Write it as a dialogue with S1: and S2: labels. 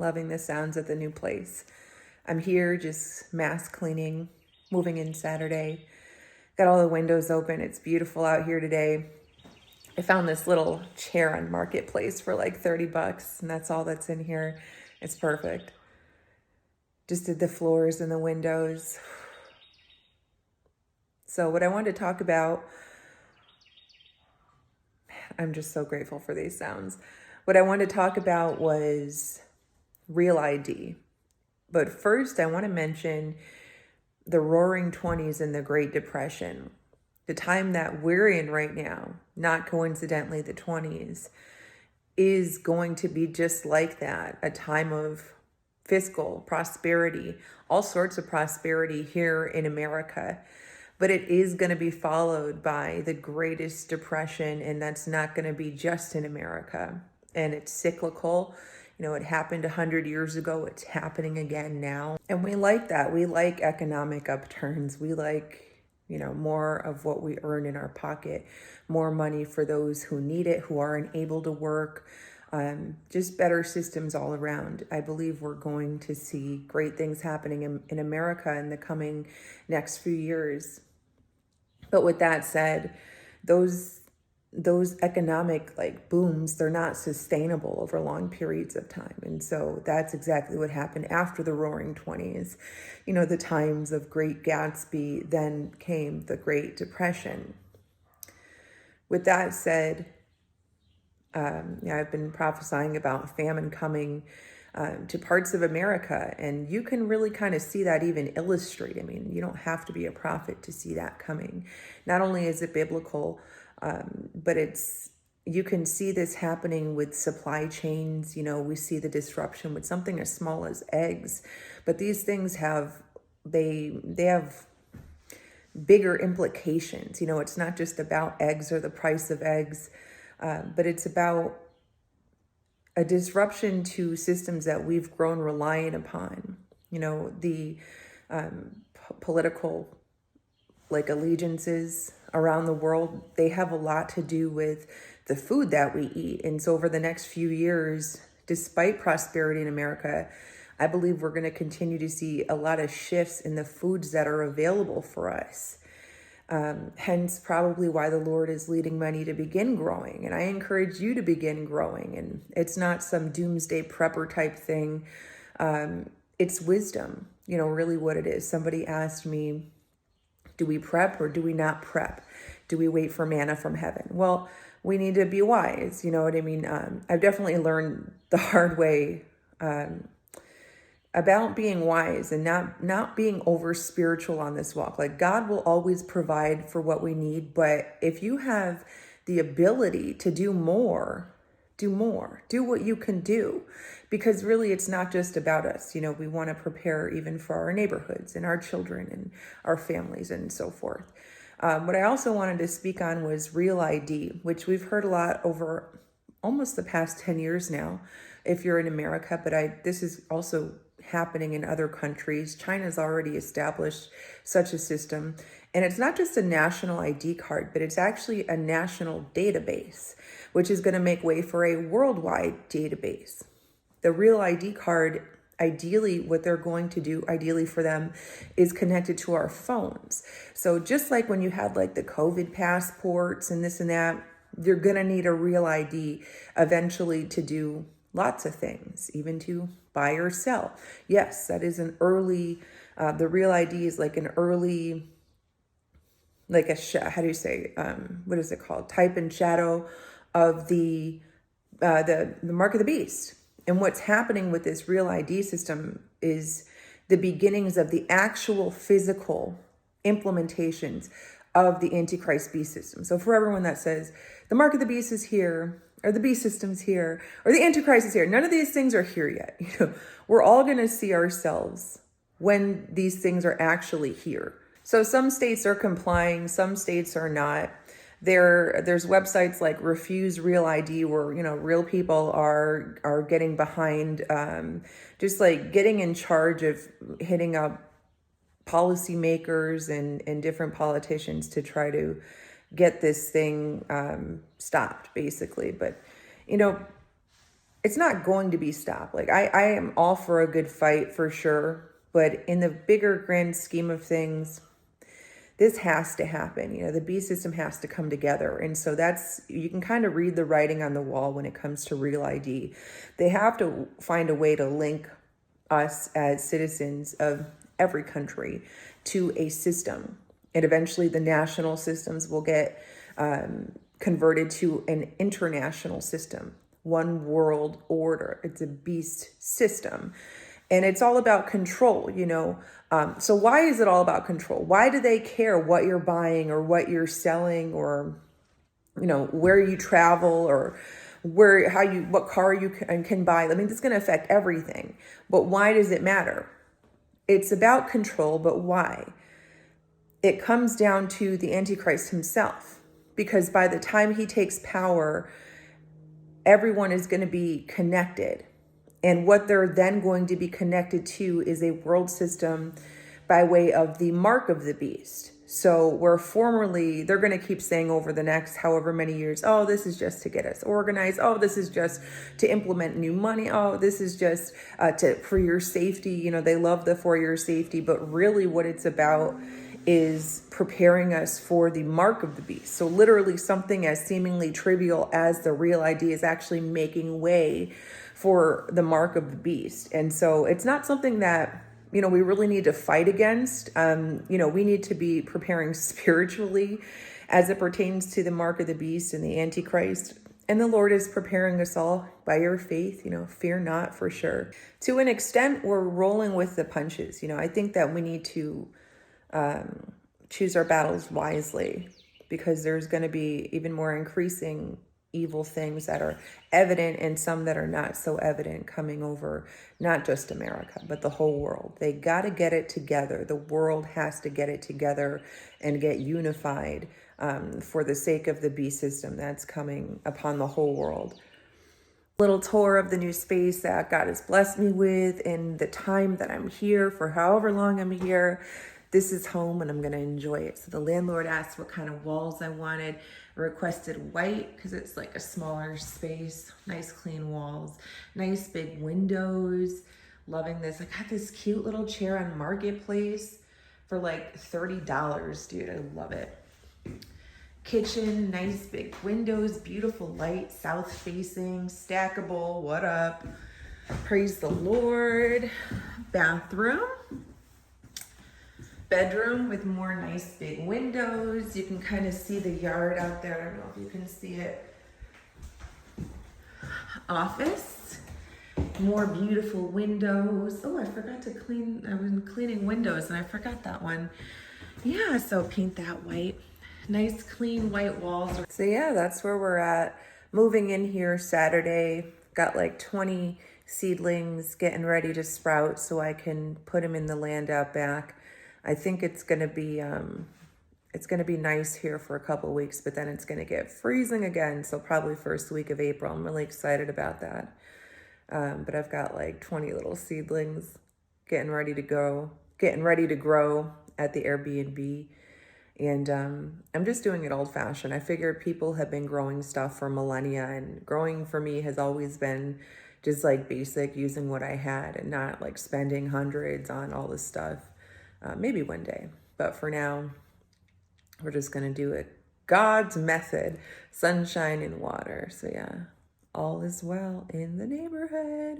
S1: Loving the sounds of the new place. I'm here just mass cleaning, moving in Saturday. Got all the windows open. It's beautiful out here today. I found this little chair on Marketplace for like $30, and that's all that's in here. It's perfect. Just did the floors and the windows. So what I wanted to talk about, I'm just so grateful for these sounds. What I wanted to talk about was real ID. But first, I want to mention the roaring 20s and the Great Depression. The time that we're in right now, not coincidentally the 20s, is going to be just like that, a time of fiscal prosperity, all sorts of prosperity here in America. But it is going to be followed by the greatest depression, and that's not going to be just in America. And it's cyclical. You know, it happened 100 years ago. It's happening again now. And we like that. We like economic upturns. We like, more of what we earn in our pocket, more money for those who need it, who aren't able to work, just better systems all around. I believe we're going to see great things happening in America in the coming next few years. But with that said, those economic booms, they're not sustainable over long periods of time. And so that's exactly what happened after the roaring 20s. The times of Great Gatsby, then came the Great Depression. With that said, I've been prophesying about famine coming to parts of America, and you can really kind of see that even illustrate. I mean, you don't have to be a prophet to see that coming. Not only is it biblical, but you can see this happening with supply chains. We see the disruption with something as small as eggs, but these things they have bigger implications. It's not just about eggs or the price of eggs, but it's about a disruption to systems that we've grown reliant upon. The political allegiances around the world, they have a lot to do with the food that we eat. And so over the next few years, despite prosperity in America, I believe we're going to continue to see a lot of shifts in the foods that are available for us. Hence probably why the Lord is leading many to begin growing. And I encourage you to begin growing. And it's not some doomsday prepper type thing. It's wisdom, really what it is. Somebody asked me, do we prep or do we not prep? Do we wait for manna from heaven? Well, we need to be wise. You know what I mean? I've definitely learned the hard way about being wise and not being over spiritual on this walk. God will always provide for what we need, but if you have the ability to do more, do what you can do, because really it's not just about us. We want to prepare even for our neighborhoods and our children and our families and so forth. What I also wanted to speak on was real ID, which we've heard a lot over almost the past 10 years now, if you're in America, but this is also happening in other countries. China's already established such a system. And it's not just a national ID card, but it's actually a national database, which is going to make way for a worldwide database. The real ID card, ideally, what they're going to do, ideally for them, is connected to our phones. So just like when you had the COVID passports and this and that, you're going to need a real ID eventually to do lots of things, even to buy or sell. Yes, that is an early, the real ID is an early, how do you say, what is it called? Type and shadow of the mark of the beast. And what's happening with this real ID system is the beginnings of the actual physical implementations of the Antichrist beast system. So for everyone that says the mark of the beast is here, or the beast system's here, or the Antichrist is here, none of these things are here yet. We're all going to see ourselves when these things are actually here. So some states are complying, some states are not. There's websites like Refuse Real ID where, real people are getting behind, just getting in charge of hitting up policymakers and different politicians to try to get this thing stopped, basically. But, it's not going to be stopped. Like I am all for a good fight for sure, but in the bigger grand scheme of things, this has to happen. The beast system has to come together. And so you can kind of read the writing on the wall when it comes to Real ID. They have to find a way to link us as citizens of every country to a system. And eventually the national systems will get converted to an international system, one world order. It's a beast system. And it's all about control, So why is it all about control? Why do they care what you're buying or what you're selling or, where you travel or what car you can buy? I mean, it's going to affect everything. But why does it matter? It's about control, but why? It comes down to the Antichrist himself, because by the time he takes power, everyone is going to be connected. And what they're then going to be connected to is a world system by way of the mark of the beast. So where formerly they're going to keep saying over the next however many years, oh, this is just to get us organized. Oh, this is just to implement new money. Oh, this is just for your safety. They love the for your safety, but really what it's about is preparing us for the mark of the beast. So literally something as seemingly trivial as the Real ID is actually making way for the mark of the beast. And so it's not something that, we really need to fight against. We need to be preparing spiritually as it pertains to the mark of the beast and the Antichrist. And the Lord is preparing us all by your faith, fear not, for sure. To an extent, we're rolling with the punches. I think that we need to choose our battles wisely, because there's going to be even more increasing evil things that are evident and some that are not so evident coming over, not just America, but the whole world. They got to get it together. The world has to get it together and get unified for the sake of the beast system that's coming upon the whole world. Little tour of the new space that God has blessed me with in the time that I'm here, for however long I'm here. This is home and I'm going to enjoy it. So the landlord asked what kind of walls I wanted. I requested white because it's like a smaller space. Nice clean walls, nice big windows. Loving this. I got this cute little chair on Marketplace for like $30, dude. I love it. Kitchen, nice big windows, beautiful light, south facing, stackable. What up? Praise the Lord. Bathroom. Bedroom with more nice big windows. You can kind of see the yard out there. I don't know if you can see it. Office, more beautiful windows. Oh, I forgot to clean. I was cleaning windows and I forgot that one. Yeah, so paint that white. Nice clean white walls. So yeah, that's where we're at. Moving in here Saturday. Got like 20 seedlings getting ready to sprout so I can put them in the land out back. I think it's gonna be nice here for a couple of weeks, but then it's gonna get freezing again. So probably first week of April. I'm really excited about that. But I've got like 20 little seedlings getting ready to grow at the Airbnb. And I'm just doing it old fashioned. I figure people have been growing stuff for millennia, and growing for me has always been just like basic, using what I had and not like spending hundreds on all this stuff. Maybe one day, but for now, we're just going to do it God's method, sunshine and water. So yeah, all is well in the neighborhood.